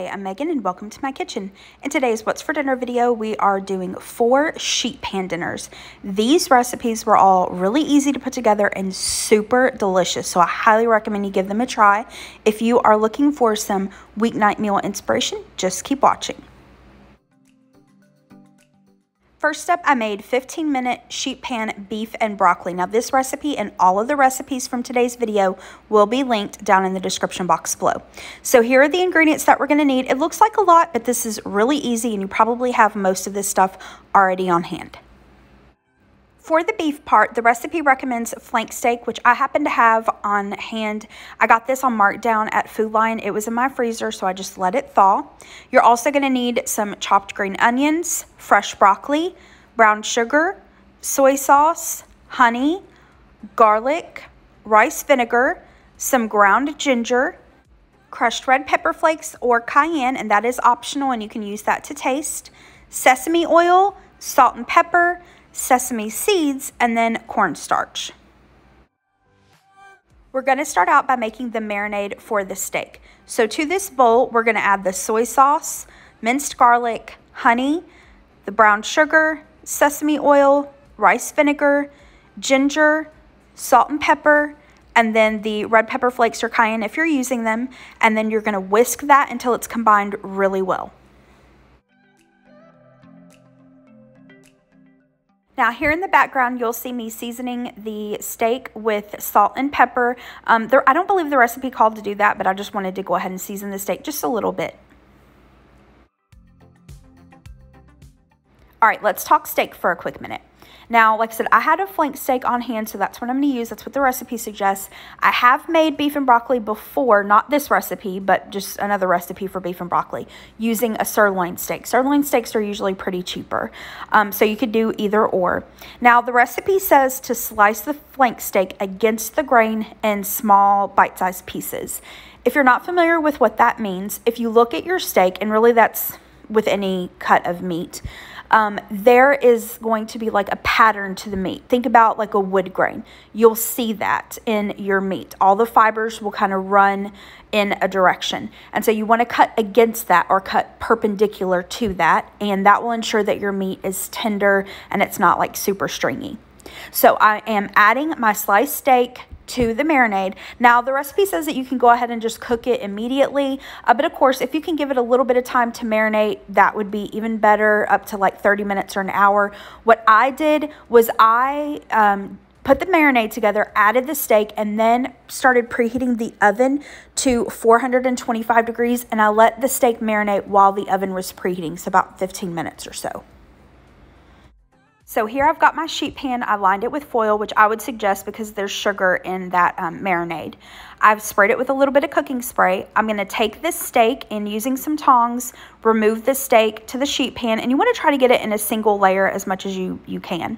Hi, I'm Megan and welcome to my kitchen. In today's What's for Dinner video, we are doing 4 sheet pan dinners. These recipes were all really easy to put together and super delicious, so I highly recommend you give them a try. If you are looking for some weeknight meal inspiration, just keep watching. First up, I made 15-minute sheet pan beef and broccoli. Now this recipe and all of the recipes from today's video will be linked down in the description box below. So here are the ingredients that we're going to need. It looks like a lot, but this is really easy and you probably have most of this stuff already on hand. For the beef part, the recipe recommends flank steak, which I happen to have on hand. I got this on markdown at Food Lion. It was in my freezer, so I just let it thaw. You're also going to need some chopped green onions, fresh broccoli, brown sugar, soy sauce, honey, garlic, rice vinegar, some ground ginger, crushed red pepper flakes or cayenne, and that is optional and you can use that to taste, sesame oil, salt and pepper, sesame seeds, and then cornstarch. We're going to start out by making the marinade for the steak. So to this bowl, we're going to add the soy sauce, minced garlic, honey, the brown sugar, sesame oil, rice vinegar, ginger, salt and pepper, and then the red pepper flakes or cayenne if you're using them. And then you're going to whisk that until it's combined really well. Now here in the background, you'll see me seasoning the steak with salt and pepper. I don't believe the recipe called to do that, but I just wanted to go ahead and season the steak just a little bit. All right, let's talk steak for a quick minute. Now, like I said, I had a flank steak on hand, so that's what I'm going to use. That's what the recipe suggests. I have made beef and broccoli before, not this recipe, but just another recipe for beef and broccoli using a sirloin steak. Sirloin steaks are usually pretty cheaper, so you could do either or. Now, the recipe says to slice the flank steak against the grain in small bite-sized pieces. If you're not familiar with what that means, if you look at your steak, and really that's with any cut of meat, there is going to be like a pattern to the meat. Think about like a wood grain. You'll see that in your meat. All the fibers will kind of run in a direction. And so you want to cut against that or cut perpendicular to that. And that will ensure that your meat is tender and it's not like super stringy. So I am adding my sliced steak to the marinade. Now the recipe says that you can go ahead and just cook it immediately, but of course if you can give it a little bit of time to marinate, that would be even better, up to like 30 minutes or an hour. What I did was I put the marinade together, added the steak, and then started preheating the oven to 425 degrees, and I let the steak marinate while the oven was preheating, so about 15 minutes or so. So here I've got my sheet pan. I lined it with foil, which I would suggest because there's sugar in that marinade. I've sprayed it with a little bit of cooking spray. I'm going to take this steak and using some tongs, remove the steak to the sheet pan, and you want to try to get it in a single layer as much as you can.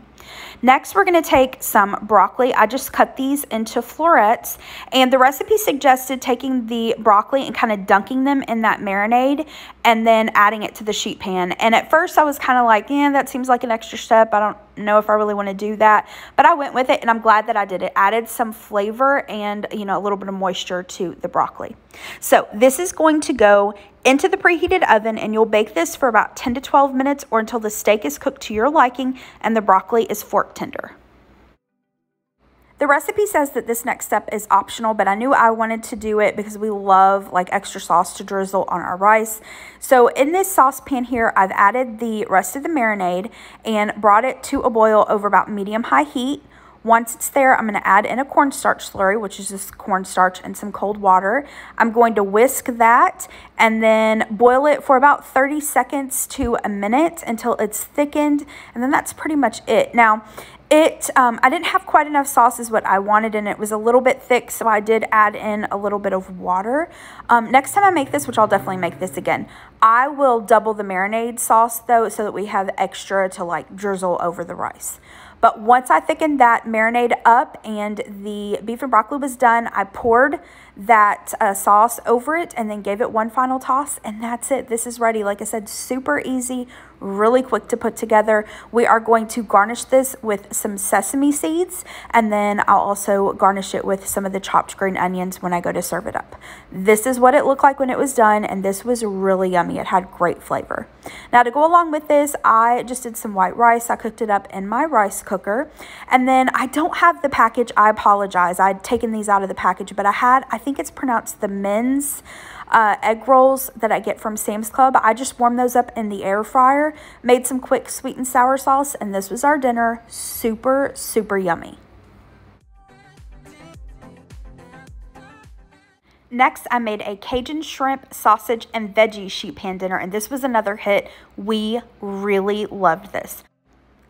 Next, we're going to take some broccoli. I just cut these into florets, and the recipe suggested taking the broccoli and kind of dunking them in that marinade and then adding it to the sheet pan. And at first I was kind of like, yeah, that seems like an extra step. I don't know if I really want to do that, but I went with it and I'm glad that I did it. Added some flavor and, you know, a little bit of moisture to the broccoli. So this is going to go into the preheated oven, and you'll bake this for about 10 to 12 minutes or until the steak is cooked to your liking and the broccoli is fork tender. The recipe says that this next step is optional, but I knew I wanted to do it because we love like extra sauce to drizzle on our rice. So in this saucepan here, I've added the rest of the marinade and brought it to a boil over about medium-high heat. Once it's there, I'm going to add in a cornstarch slurry, which is just cornstarch and some cold water. I'm going to whisk that and then boil it for about 30 seconds to a minute until it's thickened, and then that's pretty much it. Now, I didn't have quite enough sauce is what I wanted, and it was a little bit thick, so I did add in a little bit of water. Next time I make this, which I'll definitely make this again, I will double the marinade sauce though, so that we have extra to like drizzle over the rice. But once I thickened that marinade up and the beef and broccoli was done, I poured that sauce over it and then gave it one final toss, and that's it. This is ready. Like I said, super easy, really quick to put together. We are going to garnish this with some sesame seeds, and then I'll also garnish it with some of the chopped green onions when I go to serve it up. This is what it looked like when it was done, and this was really yummy. It had great flavor. Now, to go along with this, I just did some white rice. I cooked it up in my rice cooker, and then I don't have the package. I apologize. I'd taken these out of the package, but I think it's pronounced the men's egg rolls that I get from Sam's Club. I just warmed those up in the air fryer, made some quick sweet and sour sauce, and this was our dinner. Super, super yummy. Next, I made a Cajun shrimp, sausage, and veggie sheet pan dinner, and this was another hit. We really loved this.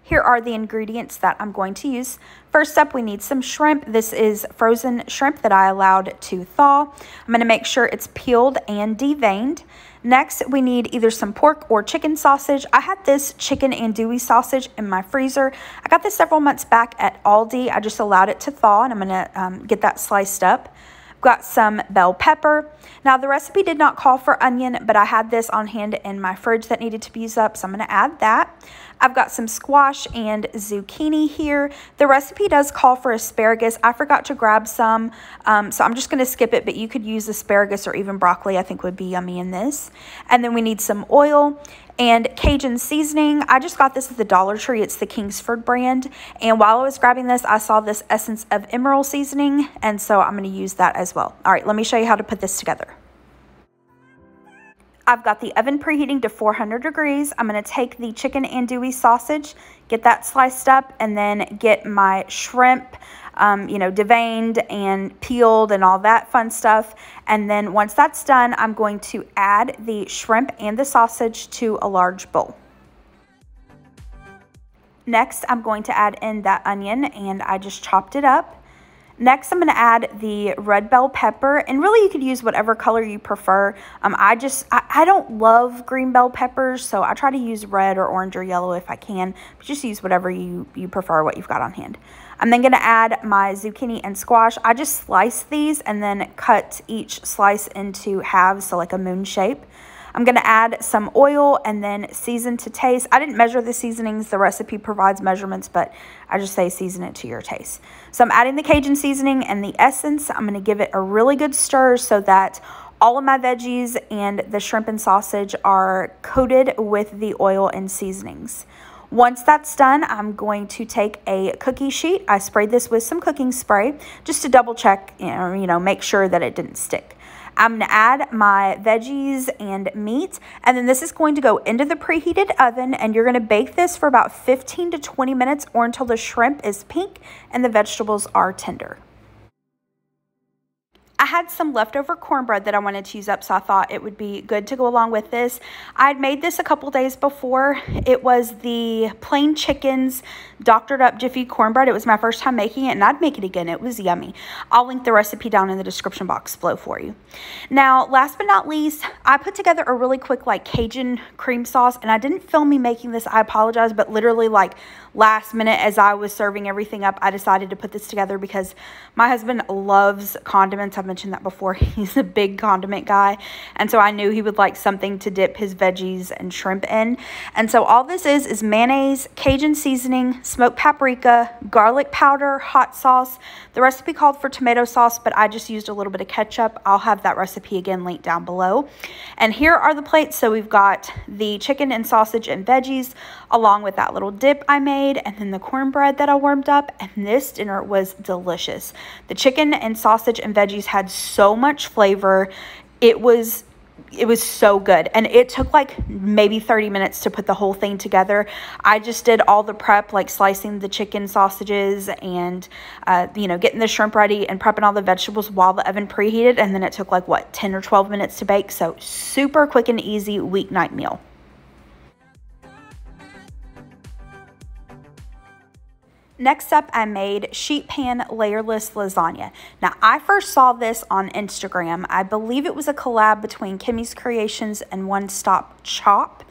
Here are the ingredients that I'm going to use. First up, we need some shrimp. This is frozen shrimp that I allowed to thaw. I'm going to make sure it's peeled and deveined. Next, we need either some pork or chicken sausage. I had this chicken andouille sausage in my freezer. I got this several months back at Aldi. I just allowed it to thaw, and I'm going to get that sliced up. Got some bell pepper. Now, the recipe did not call for onion, but I had this on hand in my fridge that needed to be used up, so I'm going to add that. I've got some squash and zucchini here. The recipe does call for asparagus. I forgot to grab some, so I'm just going to skip it, but you could use asparagus or even broccoli. I think would be yummy in this. And then we need some oil and Cajun seasoning. I just got this at the Dollar Tree. It's the Kingsford brand. And while I was grabbing this, I saw this Essence of Emerald seasoning, and so I'm going to use that as well. All right, let me show you how to put this together. I've got the oven preheating to 400 degrees. I'm going to take the chicken andouille sausage, get that sliced up, and then get my shrimp, deveined and peeled and all that fun stuff. And then once that's done, I'm going to add the shrimp and the sausage to a large bowl. Next, I'm going to add in that onion, and I just chopped it up. Next, I'm going to add the red bell pepper, and really you could use whatever color you prefer. I don't love green bell peppers, so I try to use red or orange or yellow if I can, but just use whatever you prefer, what you've got on hand. I'm then going to add my zucchini and squash. I just slice these and then cut each slice into halves, so like a moon shape. I'm going to add some oil and then season to taste. I didn't measure the seasonings. The recipe provides measurements, but I just say season it to your taste. So I'm adding the Cajun seasoning and the essence. I'm going to give it a really good stir so that all of my veggies and the shrimp and sausage are coated with the oil and seasonings. Once that's done, I'm going to take a cookie sheet. I sprayed this with some cooking spray just to double check, make sure that it didn't stick. I'm going to add my veggies and meat, and then this is going to go into the preheated oven, and you're going to bake this for about 15 to 20 minutes or until the shrimp is pink and the vegetables are tender. I had some leftover cornbread that I wanted to use up, so I thought it would be good to go along with this. I'd made this a couple days before. It was the Plain Chicken's doctored up Jiffy cornbread. It was my first time making it, and I'd make it again. It was yummy. I'll link the recipe down in the description box below for you. Now, last but not least, I put together a really quick Cajun cream sauce, and I didn't film me making this. I apologize, but literally last minute as I was serving everything up, I decided to put this together because my husband loves condiments. I've mentioned that before. He's a big condiment guy, and so I knew he would like something to dip his veggies and shrimp in. And so all this is mayonnaise, Cajun seasoning, smoked paprika, garlic powder, hot sauce. The recipe called for tomato sauce, but I just used a little bit of ketchup. I'll have that recipe again linked down below. And here are the plates. So we've got the chicken and sausage and veggies along with that little dip I made, and then the cornbread that I warmed up, and this dinner was delicious. The chicken and sausage and veggies had so much flavor. It was so good, and it took maybe 30 minutes to put the whole thing together. I just did all the prep, slicing the chicken sausages and getting the shrimp ready and prepping all the vegetables while the oven preheated, and then it took 10 or 12 minutes to bake. So super quick and easy weeknight meal. Next up, I made sheet pan layerless lasagna. Now, I first saw this on Instagram. I believe it was a collab between Kimmyskreations and Onestopchop.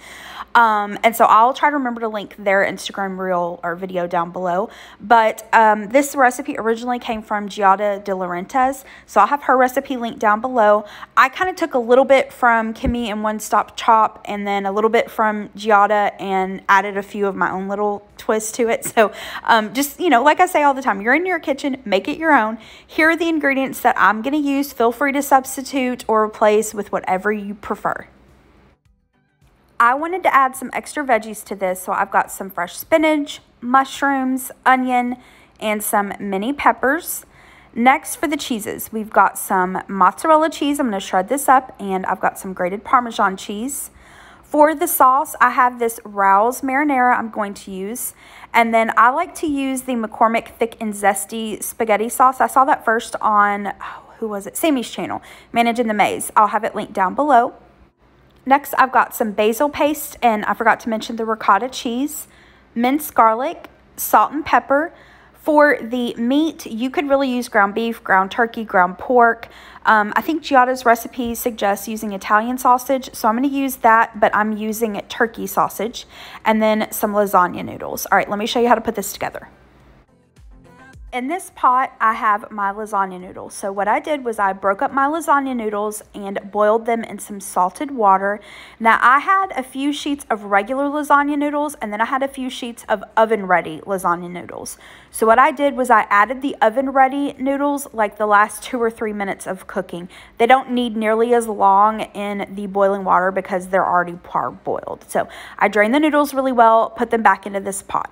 And so I'll try to remember to link their Instagram reel or video down below. But this recipe originally came from Giada de Laurentiis, so I'll have her recipe linked down below. I kind of took a little bit from Kimmyskreations Onestopchop and then a little bit from Giada and added a few of my own little twists to it. So just, you know, like I say all the time, you're in your kitchen, make it your own. Here are the ingredients that I'm going to use. Feel free to substitute or replace with whatever you prefer. I wanted to add some extra veggies to this, so I've got some fresh spinach, mushrooms, onion, and some mini peppers. Next, for the cheeses, we've got some mozzarella cheese. I'm going to shred this up, and I've got some grated Parmesan cheese. For the sauce, I have this Rouse marinara I'm going to use. And then I like to use the McCormick Thick and Zesty spaghetti sauce. I saw that first on, who was it? Sammy's channel, Managing the Maze. I'll have it linked down below. Next, I've got some basil paste, and I forgot to mention the ricotta cheese, minced garlic, salt and pepper. For the meat, you could really use ground beef, ground turkey, ground pork. I think Giada's recipe suggests using Italian sausage, so I'm going to use that, but I'm using turkey sausage, and then some lasagna noodles. All right, let me show you how to put this together. In this pot, I have my lasagna noodles. So what I did was I broke up my lasagna noodles and boiled them in some salted water. Now, I had a few sheets of regular lasagna noodles, and then I had a few sheets of oven-ready lasagna noodles. So what I did was I added the oven-ready noodles like the last 2 or 3 minutes of cooking. They don't need nearly as long in the boiling water because they're already parboiled. So I drained the noodles really well, put them back into this pot.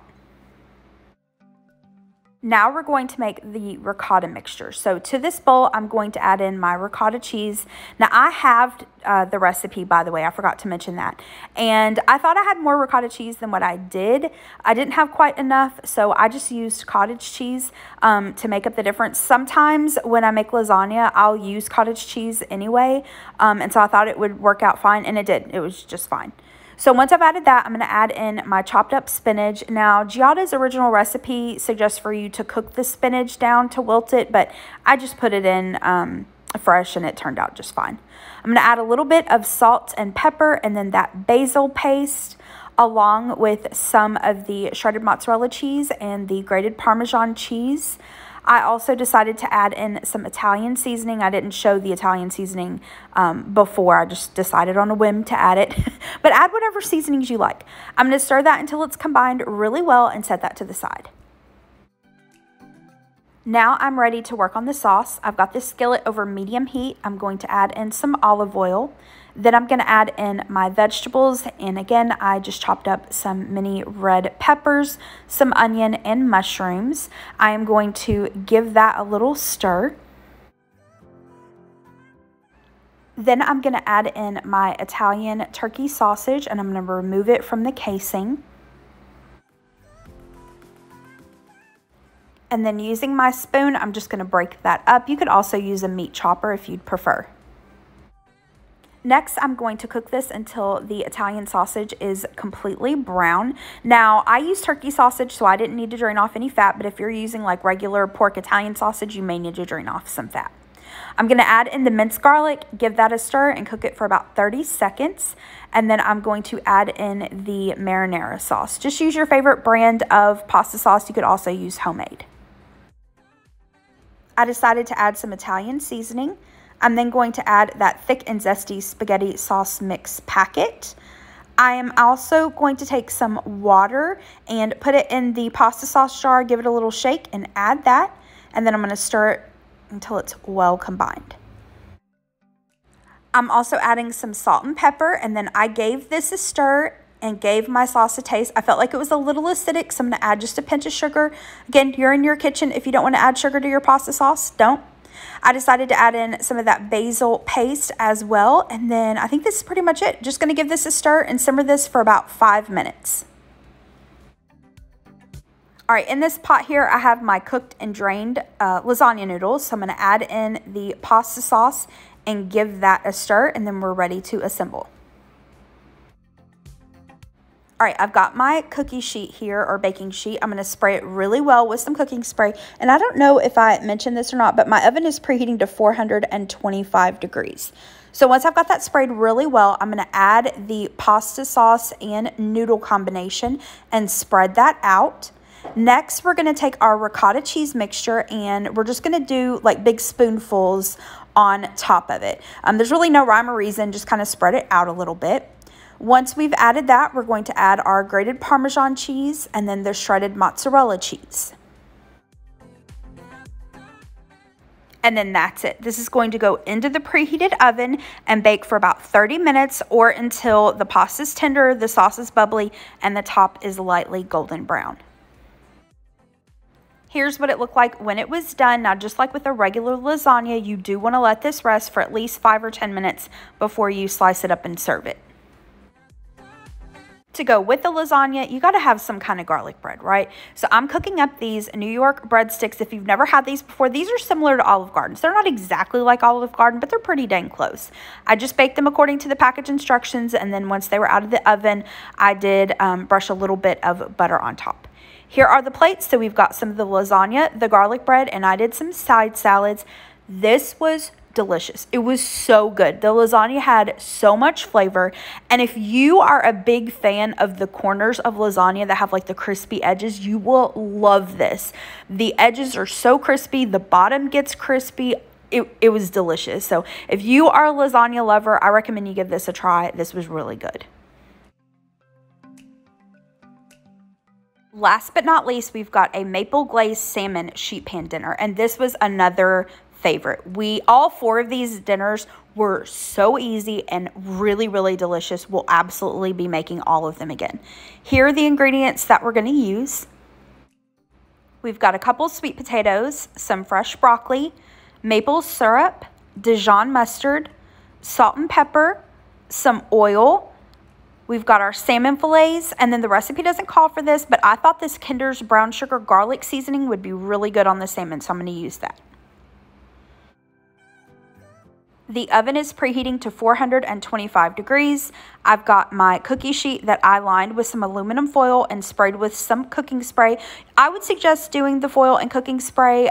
Now we're going to make the ricotta mixture. So to this bowl, I'm going to add in my ricotta cheese. Now I have the recipe, by the way, I forgot to mention that. And I thought I had more ricotta cheese than what I did. I didn't have quite enough, so I just used cottage cheese to make up the difference. Sometimes when I make lasagna, I'll use cottage cheese anyway. And so I thought it would work out fine, and it did. It was just fine. So once I've added that, I'm going to add in my chopped up spinach. Now, Giada's original recipe suggests for you to cook the spinach down to wilt it, but I just put it in fresh and it turned out just fine. I'm going to add a little bit of salt and pepper and then that basil paste along with some of the shredded mozzarella cheese and the grated Parmesan cheese. I also decided to add in some Italian seasoning. I didn't show the Italian seasoning before. I just decided on a whim to add it. But add whatever seasonings you like. I'm going to stir that until it's combined really well and set that to the side. Now I'm ready to work on the sauce. I've got this skillet over medium heat. I'm going to add in some olive oil. Then I'm going to add in my vegetables, and again, I just chopped up some mini red peppers, some onion, and mushrooms. I am going to give that a little stir. Then I'm going to add in my Italian turkey sausage, and I'm going to remove it from the casing. And then using my spoon, I'm just going to break that up. You could also use a meat chopper if you'd prefer. Next, I'm going to cook this until the Italian sausage is completely brown. Now, I use turkey sausage, so I didn't need to drain off any fat, but if you're using like regular pork Italian sausage, you may need to drain off some fat. I'm going to add in the minced garlic, give that a stir, and cook it for about 30 seconds. And then I'm going to add in the marinara sauce. Just use your favorite brand of pasta sauce. You could also use homemade. I decided to add some Italian seasoning. I'm then going to add that thick and zesty spaghetti sauce mix packet. I am also going to take some water and put it in the pasta sauce jar, give it a little shake, and add that. And then I'm going to stir it until it's well combined. I'm also adding some salt and pepper, and then I gave this a stir and gave my sauce a taste. I felt like it was a little acidic, so I'm going to add just a pinch of sugar. Again, you're in your kitchen. If you don't want to add sugar to your pasta sauce, don't. I decided to add in some of that basil paste as well. And then I think this is pretty much it. Just going to give this a stir and simmer this for about 5 minutes. All right, in this pot here, I have my cooked and drained lasagna noodles. So I'm going to add in the pasta sauce and give that a stir, and then we're ready to assemble. All right, I've got my cookie sheet here, or baking sheet. I'm going to spray it really well with some cooking spray. And I don't know if I mentioned this or not, but my oven is preheating to 425 degrees. So once I've got that sprayed really well, I'm going to add the pasta sauce and noodle combination and spread that out. Next, we're going to take our ricotta cheese mixture and we're just going to do like big spoonfuls on top of it. There's really no rhyme or reason, just kind of spread it out a little bit. Once we've added that, we're going to add our grated Parmesan cheese and then the shredded mozzarella cheese. And then that's it. This is going to go into the preheated oven and bake for about 30 minutes or until the pasta is tender, the sauce is bubbly, and the top is lightly golden brown. Here's what it looked like when it was done. Now, just like with a regular lasagna, you do want to let this rest for at least 5 or 10 minutes before you slice it up and serve it. To go with the lasagna, you got to have some kind of garlic bread, right? So I'm cooking up these New York breadsticks. If you've never had these before, these are similar to Olive Gardens. They're not exactly like Olive Garden, but they're pretty dang close. I just baked them according to the package instructions, and then once they were out of the oven, I did brush a little bit of butter on top. Here are the plates. So we've got some of the lasagna, the garlic bread, and I did some side salads. This was delicious. It was so good. The lasagna had so much flavor. And if you are a big fan of the corners of lasagna that have like the crispy edges, you will love this. The edges are so crispy. The bottom gets crispy. It was delicious. So if you are a lasagna lover, I recommend you give this a try. This was really good. Last but not least, we've got a maple glazed salmon sheet pan dinner. And this was another favorite. All 4 of these dinners were so easy and really, really delicious. We'll absolutely be making all of them again. Here are the ingredients that we're going to use. We've got a couple sweet potatoes, some fresh broccoli, maple syrup, Dijon mustard, salt and pepper, some oil. We've got our salmon fillets, and then the recipe doesn't call for this, but I thought this Kinder's brown sugar garlic seasoning would be really good on the salmon, so I'm going to use that. The oven is preheating to 425 degrees. I've got my cookie sheet that I lined with some aluminum foil and sprayed with some cooking spray. I would suggest doing the foil and cooking spray,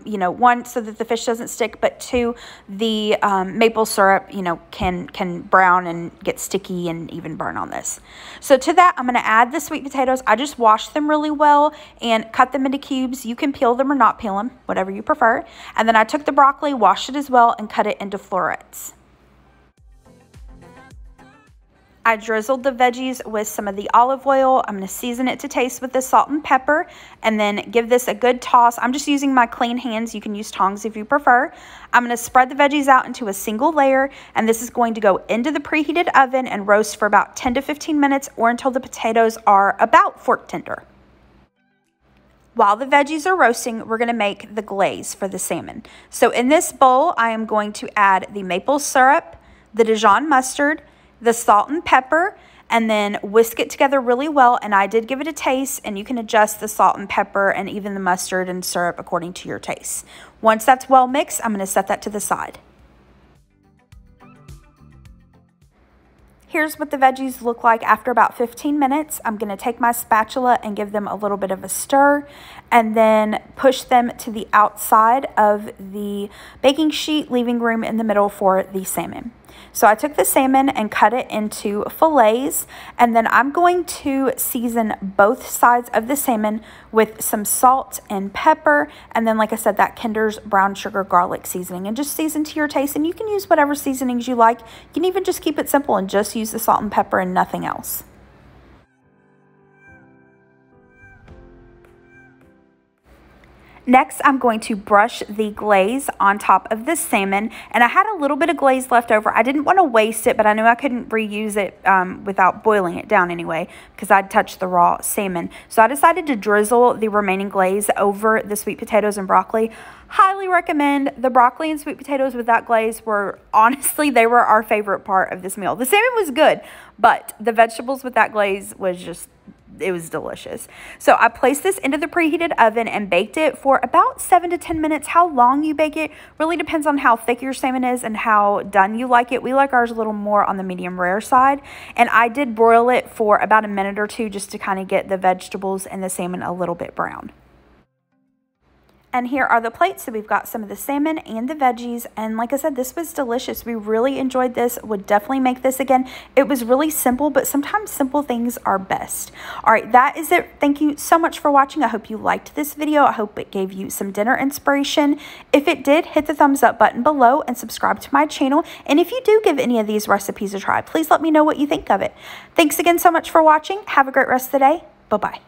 you know, 1, so that the fish doesn't stick, but 2, the maple syrup, you know, can brown and get sticky and even burn on this. So to that, I'm going to add the sweet potatoes. I just washed them really well and cut them into cubes. You can peel them or not peel them, whatever you prefer. And then I took the broccoli, washed it as well, and cut it into florets. I drizzled the veggies with some of the olive oil. I'm going to season it to taste with the salt and pepper and then give this a good toss. I'm just using my clean hands. You can use tongs if you prefer. I'm going to spread the veggies out into a single layer, and this is going to go into the preheated oven and roast for about 10 to 15 minutes or until the potatoes are about fork tender. While the veggies are roasting, we're going to make the glaze for the salmon. So in this bowl, I am going to add the maple syrup, the Dijon mustard, the salt and pepper, and then whisk it together really well. And I did give it a taste, and you can adjust the salt and pepper and even the mustard and syrup according to your taste. Once that's well mixed, I'm going to set that to the side. Here's what the veggies look like after about 15 minutes. I'm going to take my spatula and give them a little bit of a stir and then push them to the outside of the baking sheet, leaving room in the middle for the salmon. So I took the salmon and cut it into fillets, and then I'm going to season both sides of the salmon with some salt and pepper, and then, like I said, that Kinder's brown sugar garlic seasoning, and just season to your taste. And you can use whatever seasonings you like. You can even just keep it simple and just use the salt and pepper and nothing else. Next, I'm going to brush the glaze on top of the salmon, and I had a little bit of glaze left over. I didn't want to waste it, but I knew I couldn't reuse it without boiling it down anyway, because I'd touched the raw salmon. So I decided to drizzle the remaining glaze over the sweet potatoes and broccoli. Highly recommend. The broccoli and sweet potatoes with that glaze were, honestly, they were our favorite part of this meal. The salmon was good, but the vegetables with that glaze was just it was delicious. So I placed this into the preheated oven and baked it for about 7 to 10 minutes. How long you bake it really depends on how thick your salmon is and how done you like it. We like ours a little more on the medium rare side. And I did broil it for about a minute or two just to kind of get the vegetables and the salmon a little bit brown. And here are the plates. So we've got some of the salmon and the veggies. And like I said, this was delicious. We really enjoyed this. Would definitely make this again. It was really simple, but sometimes simple things are best. All right, that is it. Thank you so much for watching. I hope you liked this video. I hope it gave you some dinner inspiration. If it did, hit the thumbs up button below and subscribe to my channel. And if you do give any of these recipes a try, please let me know what you think of it. Thanks again so much for watching. Have a great rest of the day. Bye-bye.